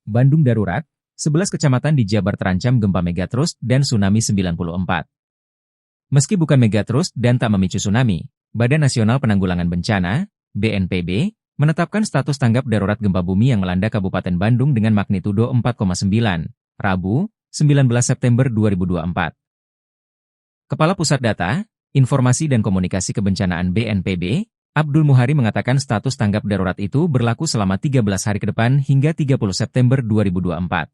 Bandung darurat, 11 kecamatan di Jabar terancam gempa megatrust dan tsunami 94. Meski bukan megatrust dan tak memicu tsunami, Badan Nasional Penanggulangan Bencana, BNPB, menetapkan status tanggap darurat gempa bumi yang melanda Kabupaten Bandung dengan magnitudo 4,9, Rabu, 19 September 2024. Kepala Pusat Data, Informasi dan Komunikasi Kebencanaan BNPB, Abdul Muhari mengatakan status tanggap darurat itu berlaku selama 13 hari ke depan hingga 30 September 2024.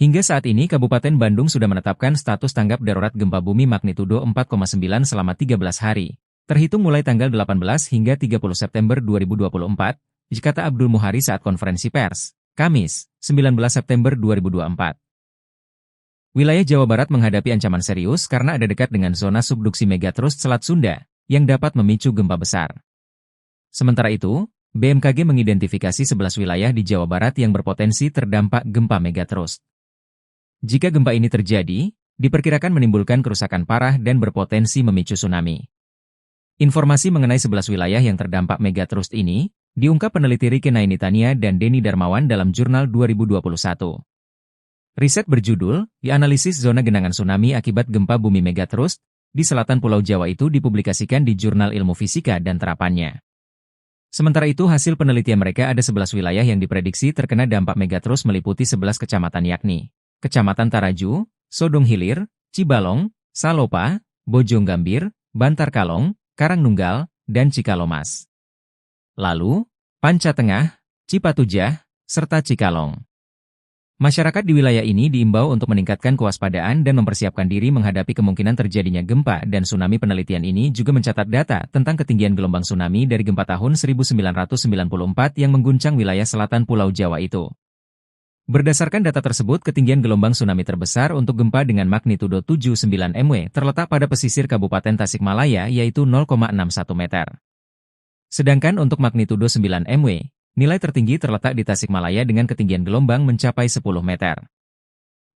Hingga saat ini Kabupaten Bandung sudah menetapkan status tanggap darurat gempa bumi magnitudo 4,9 selama 13 hari, terhitung mulai tanggal 18 hingga 30 September 2024, kata Abdul Muhari saat konferensi pers, Kamis, 19 September 2024. Wilayah Jawa Barat menghadapi ancaman serius karena ada dekat dengan zona subduksi megatrust Selat Sunda, yang dapat memicu gempa besar. Sementara itu, BMKG mengidentifikasi 11 wilayah di Jawa Barat yang berpotensi terdampak gempa megatrust. Jika gempa ini terjadi, diperkirakan menimbulkan kerusakan parah dan berpotensi memicu tsunami. Informasi mengenai 11 wilayah yang terdampak megatrust ini, diungkap peneliti Rike Nainitania dan Denny Darmawan dalam jurnal 2021. Riset berjudul, Analisis Zona Genangan Tsunami Akibat Gempa Bumi Megatrust, di selatan Pulau Jawa itu dipublikasikan di Jurnal Ilmu Fisika dan Terapannya. Sementara itu hasil penelitian mereka ada 11 wilayah yang diprediksi terkena dampak megatrust meliputi 11 kecamatan yakni Kecamatan Taraju, Sodong Hilir, Cibalong, Salopa, Bojonggambir, Bantar Kalong, Karangnunggal, dan Cikalomas. Lalu, Panca Tengah, Cipatujah, serta Cikalong. Masyarakat di wilayah ini diimbau untuk meningkatkan kewaspadaan dan mempersiapkan diri menghadapi kemungkinan terjadinya gempa dan tsunami. Penelitian ini juga mencatat data tentang ketinggian gelombang tsunami dari gempa tahun 1994 yang mengguncang wilayah selatan Pulau Jawa itu. Berdasarkan data tersebut, ketinggian gelombang tsunami terbesar untuk gempa dengan magnitudo 7,9 MW terletak pada pesisir Kabupaten Tasikmalaya yaitu 0,61 meter. Sedangkan untuk magnitudo 9 MW, nilai tertinggi terletak di Tasikmalaya dengan ketinggian gelombang mencapai 10 meter.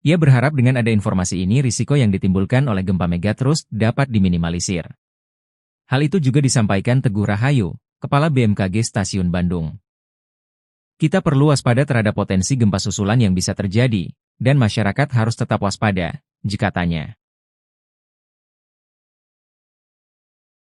Ia berharap dengan ada informasi ini risiko yang ditimbulkan oleh gempa megatrust dapat diminimalisir. Hal itu juga disampaikan Teguh Rahayu, Kepala BMKG Stasiun Bandung. Kita perlu waspada terhadap potensi gempa susulan yang bisa terjadi, dan masyarakat harus tetap waspada, katanya.